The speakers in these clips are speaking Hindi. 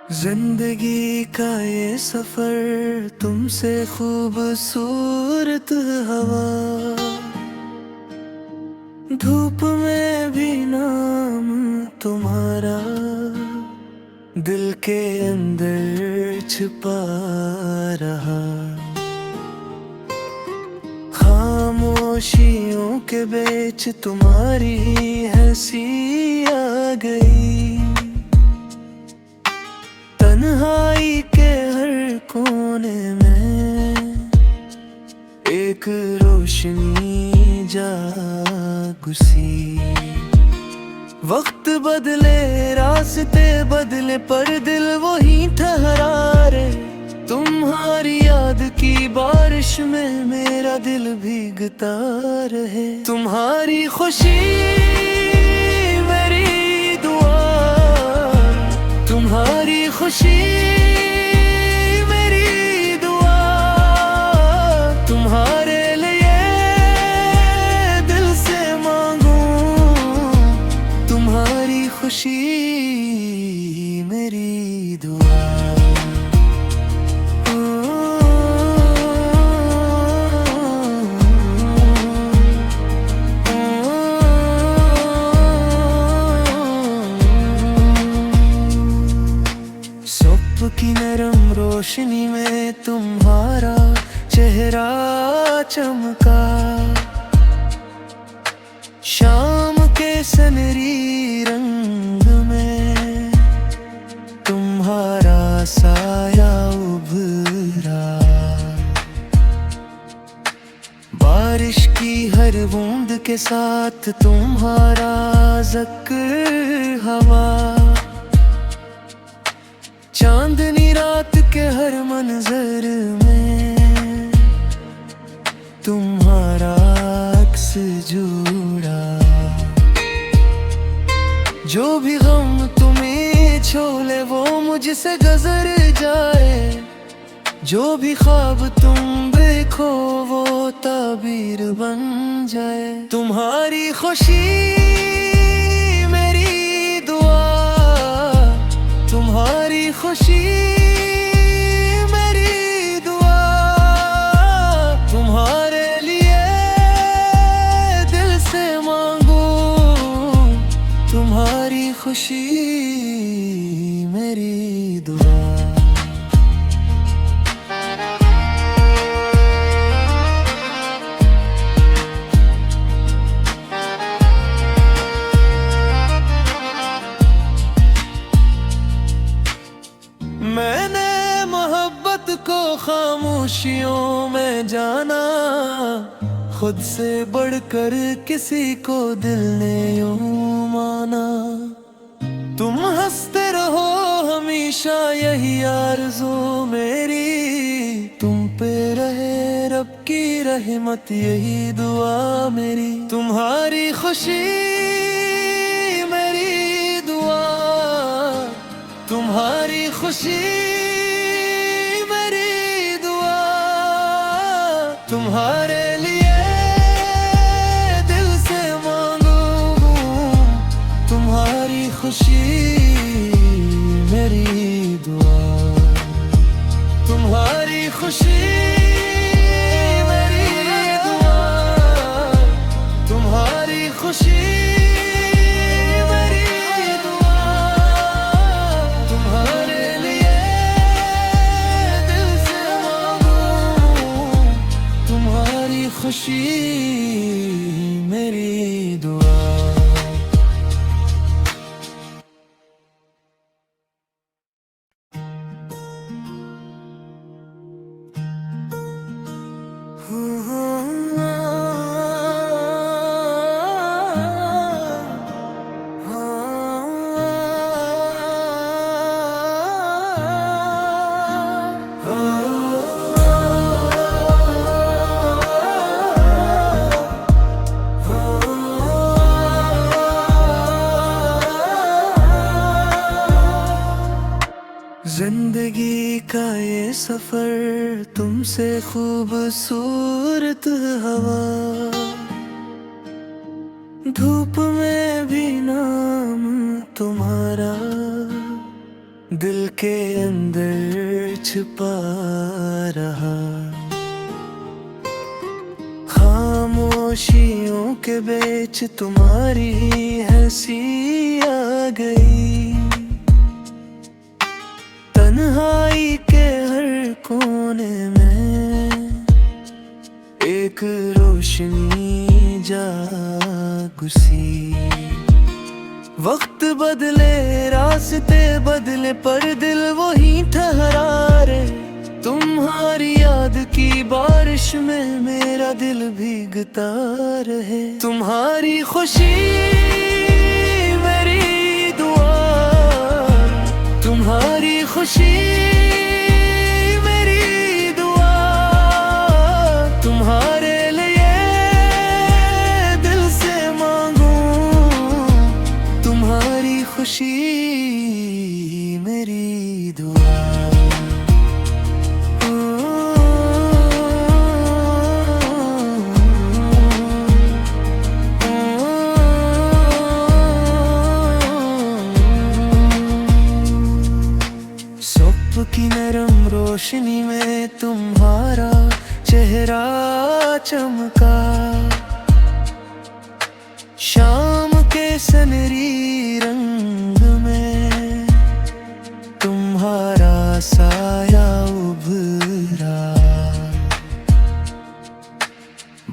जिंदगी का ये सफर तुमसे खूबसूरत हवा, धूप में भी नाम तुम्हारा दिल के अंदर छिपा रहा। खामोशियों के बीच तुम्हारी हंसी आ गई, तन्हाई के हर कोने में एक रोशनी जागुसी। वक्त बदले रास्ते बदले पर दिल वही ठहरा रे। तुम्हारी याद की बारिश में मेरा दिल भीगता रहे। तुम्हारी खुशी मेरी दुआ, तुम्हारी खुशी मेरी दुआ, तुम्हारे लिए दिल से मांगू। तुम्हारी खुशी मेरी दुआ। की नरम रोशनी में तुम्हारा चेहरा चमका, शाम के सनरी रंग में तुम्हारा साया उभरा। बारिश की हर बूंद के साथ तुम्हारा ज़िक्र हवा, चांदनी रात के हर मंजर में तुम्हारा अक्स जुड़ा। जो भी गम तुम्हें छोले वो मुझसे गुजर जाए, जो भी ख्वाब तुम देखो वो ताबीर बन जाए। तुम्हारी खुशी मेरी दुआ, तुम्हारी खुशी मेरी दुआ, तुम्हारे लिए दिल से मांगू। तुम्हारी खुशी मेरी दुआ। मैंने मोहब्बत को खामोशियों में जाना, खुद से बढ़कर किसी को दिल ने यूं माना। तुम हंसते रहो हमेशा यही आरज़ू मेरी, तुम पे रहे रब की रहमत यही दुआ मेरी। तुम्हारी खुशी मेरी दुआ, तुम्हारी खुशी मेरी दुआ, तुम्हारे लिए दिल से मांगू। तुम्हारी खुशी मेरी दुआ, तुम्हारी खुशी मेरी दुआ, तुम्हारी खुशी खुशी मेरी दुआ। जिंदगी का ये सफर तुमसे खूबसूरत हवा, धूप में भी नाम तुम्हारा दिल के अंदर छुपा रहा। खामोशियों के बीच तुम्हारी हंसी आ गई। तन्हाई के हर कोने में एक रोशनी जागुसी। वक्त बदले रास्ते बदले पर दिल वही ठहरा रे। तुम्हारी याद की बारिश में मेरा दिल भीगता रहे। तुम्हारी खुशी मेरी दुआ, तुम्हारी खुशी मेरी दुआ। तुम्हारे लिए दिल से मांगूं, तुम्हारी खुशी मेरी दुआ। की नरम रोशनी में तुम्हारा चेहरा चमका। शाम के सनरी रंग में तुम्हारा साया उभरा।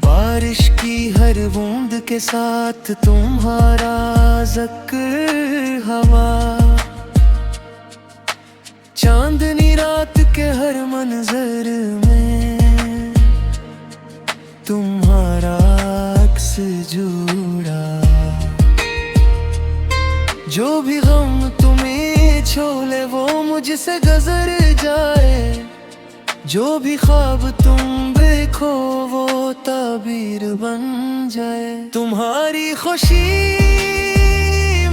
बारिश की हर बूंद के साथ तुम्हारा ज़िक्र हवा। चांदनी रात के हर मंजर में तुम्हारा अक्स जुड़ा। जो भी गम तुम्हें छोले वो मुझसे गुजर जाए। जो भी ख्वाब तुम देखो वो ताबीर बन जाए। तुम्हारी खुशी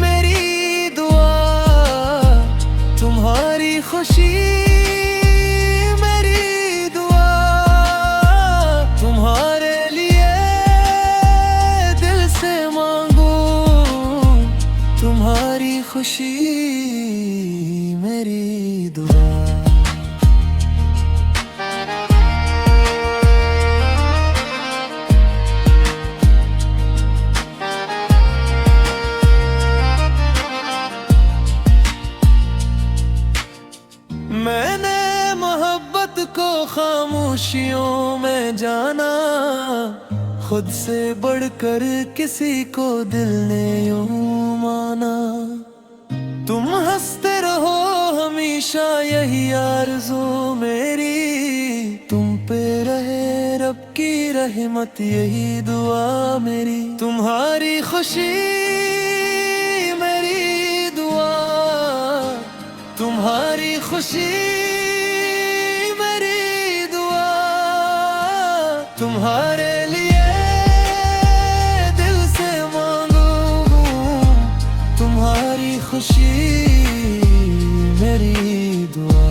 मेरी दुआ, तुम्हारी खुशी मेरी दुआ। तुम्हारे लिए दिल से मांगूं, तुम्हारी खुशी मेरी दुआ। मैंने मोहब्बत को खामोशियों में जाना। खुद से बढ़कर किसी को दिल ने यूं माना। तुम हंसते रहो हमेशा यही आरज़ू मेरी। तुम पे रहे रब की रहमत यही दुआ मेरी। तुम्हारी खुशी मेरी दुआ, तुम्हारी खुशी मेरी दुआ। तुम्हारे लिए दिल से मांगूं, तुम्हारी खुशी मेरी दुआ।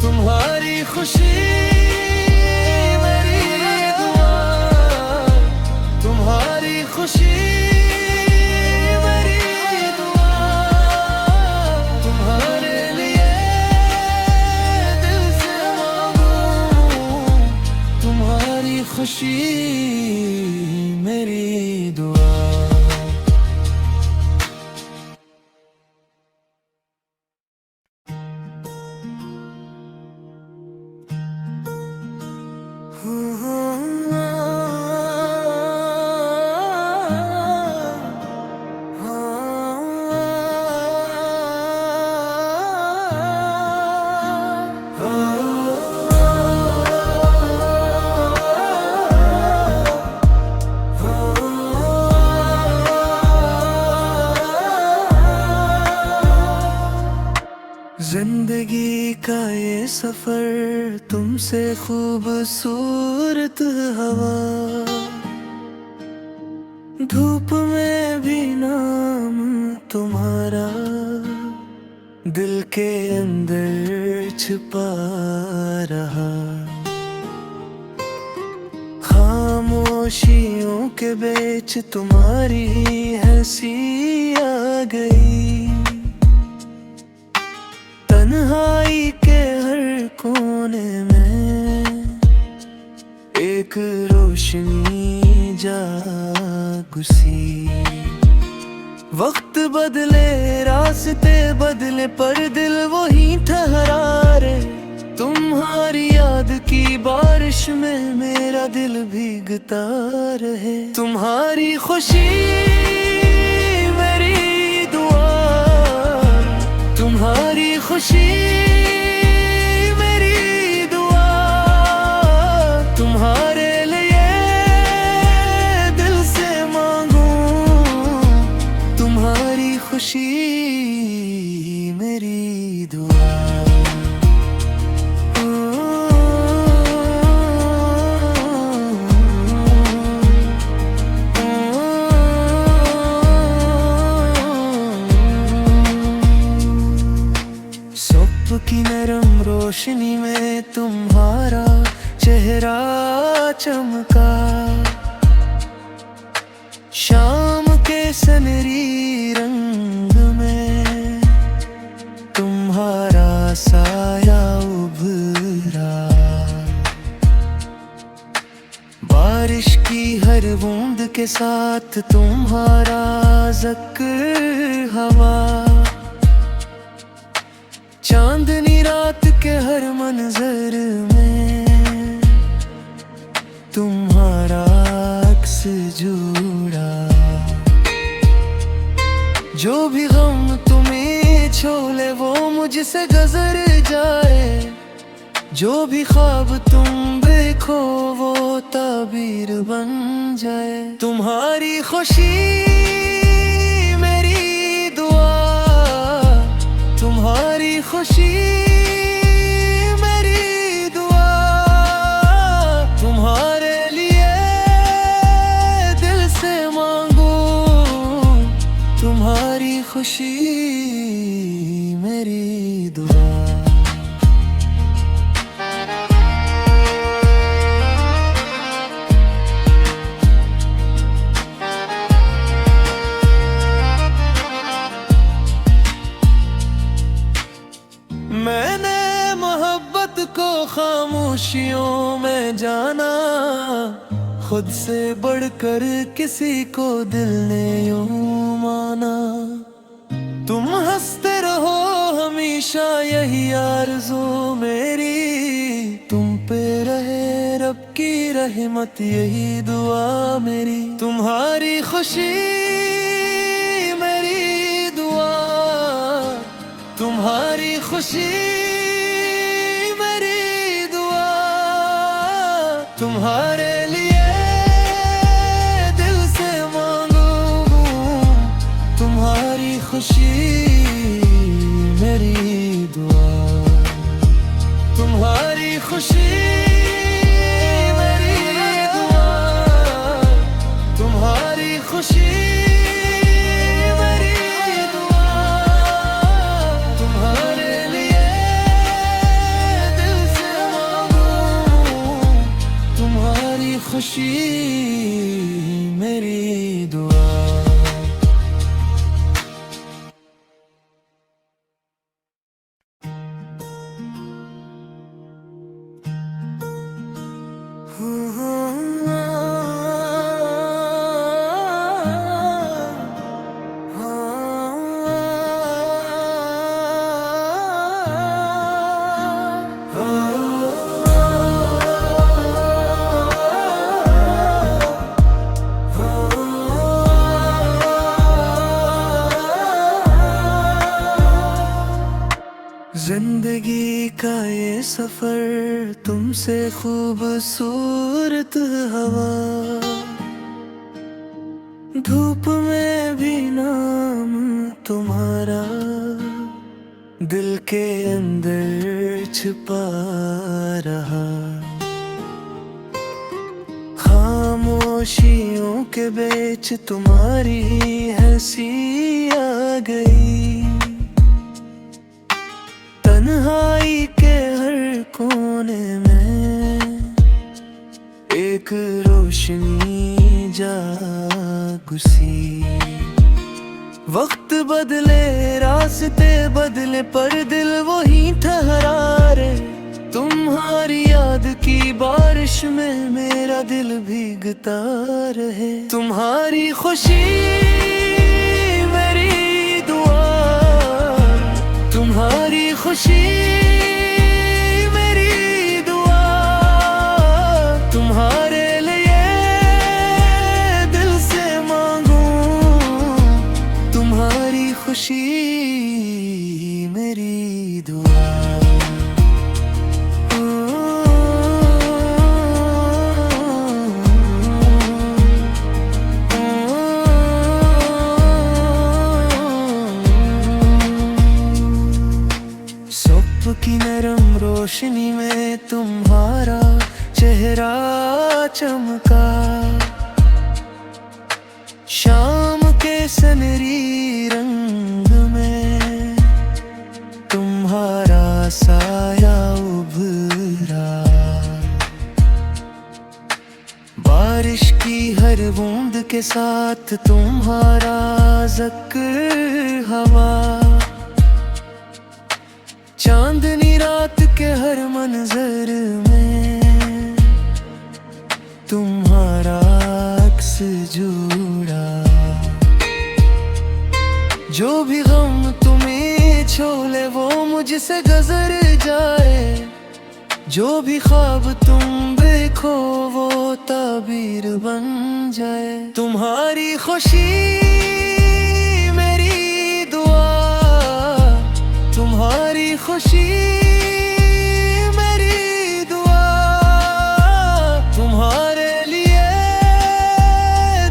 तुम्हारी खुशी मेरी दुआ, तुम्हारी खुशी खुशी मेरी दुआ। जिंदगी का ये सफर तुमसे खूबसूरत हवा। धूप में भी नाम तुम्हारा दिल के अंदर छुपा रहा। खामोशियों के बीच तुम्हारी हंसी आ गई। तन्हाई के हर कोने में एक रोशनी जागुसी। वक्त बदले रास्ते बदले पर दिल वही ठहरा रे। तुम्हारी याद की बारिश में मेरा दिल भीगता रहे। तुम्हारी खुशी मेरी दुआ, तुम्हारी खुशी मेरी दुआ, तुम्हारे लिए दिल से मांगू। तुम्हारी खुशी मेरी दुआ। की नरम रोशनी में तुम्हारा चेहरा चमका। शाम के सनरी रंग में तुम्हारा साया उभरा। बारिश की हर बूंद के साथ तुम्हारा ज़िक्र हवा। चांदनी रात के हर मंजर में तुम्हारा अक्स जुड़ा। जो भी गम तुम्हें छोले वो मुझसे गुजर जाए। जो भी ख्वाब तुम देखो वो ताबीर बन जाए। तुम्हारी खुशी मेरी दुआ, तुम्हारी खुशी मेरी दुआ। तुम्हारे लिए दिल से मांगू। तुम्हारी खुशी मेरी दुआ। मैंने मोहब्बत को खामोशियों में जाना। खुद से बढ़कर किसी को दिल ने यूं माना। तुम हंसते रहो हमेशा यही आरज़ू मेरी। तुम पे रहे रब की रहमत यही दुआ मेरी। तुम्हारी खुशी मेरी दुआ, तुम्हारी खुशी मेरी दुआ। तुम्हारे लिए दिल से मांगू। तुम्हारी खुशी मेरी दुआ। तुम्हारी खुशी मेरी दुआ। तुम्हारी खुशी खुशी मेरी दुआ। जिंदगी का ये सफर तुमसे खूबसूरत हवा। धूप में भी नाम तुम्हारा दिल के अंदर छिपा रहा। खामोशियों के बीच तुम्हारी हंसी आ गई। तन्हाई के हर कोने में एक रोशनी जागुसी। वक्त बदले रास्ते बदले पर दिल वही में मेरा दिल भीगता रहे। तुम्हारी खुशी मेरी दुआ, तुम्हारी खुशी मेरी दुआ, तुम्हारे लिए दिल से मांगूं, तुम्हारी खुशी मेरी दुआ। की नरम रोशनी में तुम्हारा चेहरा चमका, शाम के सनरी रंग में तुम्हारा साया उभरा। बारिश की हर बूंद के साथ तुम्हारा ज़िक्र हवा, चांदनी रात के हर मंजर में तुम्हारा अक्स जुड़ा। जो भी गम तुम्हें छोले वो मुझसे गुजर जाए, जो भी ख्वाब तुम देखो वो ताबीर बन जाए। तुम्हारी खुशी मेरी दुआ, तुम्हारी खुशी मेरी दुआ, तुम्हारे लिए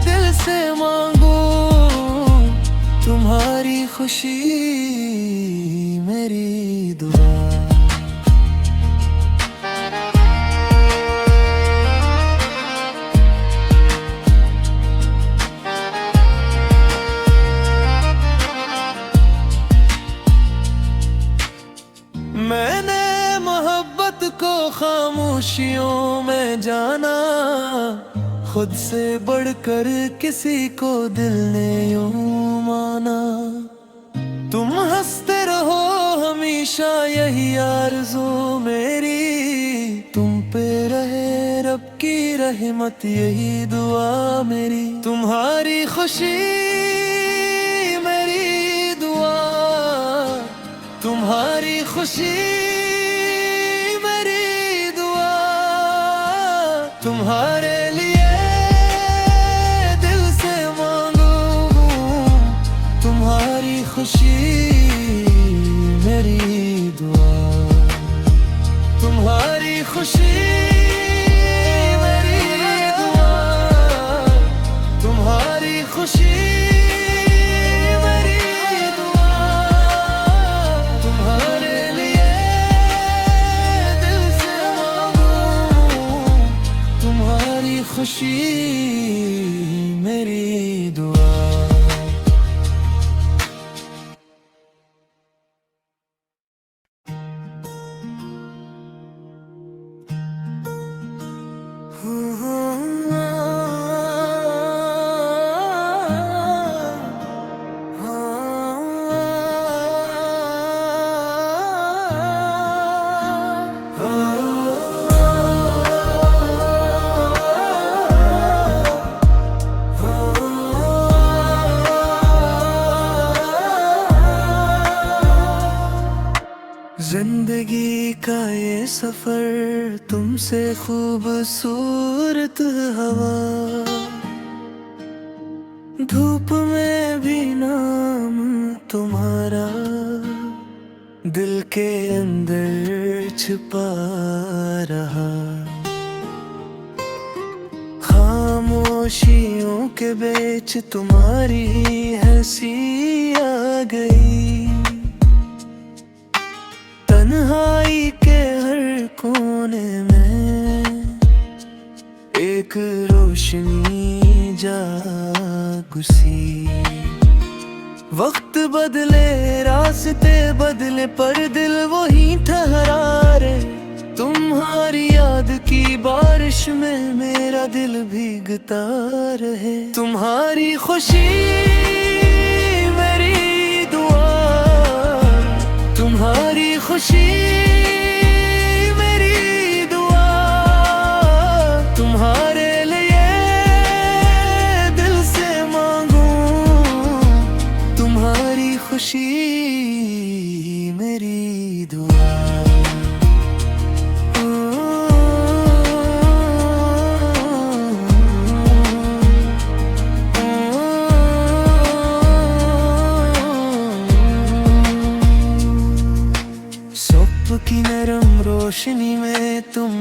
दिल से मांगूं, तुम्हारी खुशी मेरी दुआ। मैंने मोहब्बत को खामोशियों में जाना, खुद से बढ़कर किसी को दिल ने यूं माना। तुम हंसते रहो हमेशा यही आरज़ू मेरी, तुम पे रहे रब की रहमत यही दुआ मेरी। तुम्हारी खुशी मेरी दुआ, तुम्हारी खुशी मेरी दुआ, तुम्हारे लिए दिल से मांगूं, तुम्हारी खुशी मेरी दुआ, तुम्हारी खुशी मेरी दुआ, तुम्हारी खुशी खुशी मेरी दुआ। जिंदगी का ये सफर तुमसे खूबसूरत हवा, धूप में भी नाम तुम्हारा दिल के अंदर छिपा रहा। खामोशियों के बीच तुम्हारी हंसी आ गई, तन्हाई के हर कोने में एक रोशनी जागुसी। वक्त बदले रास्ते बदले पर दिल वही ठहरा रे। तुम्हारी याद की बारिश में मेरा दिल भीगता रहे। तुम्हारी खुशी मेरी दुआ, तुम्हारी खुशी मेरी दुआ, खुशी मेरी दुआ। सुबह की नरम रोशनी में तुम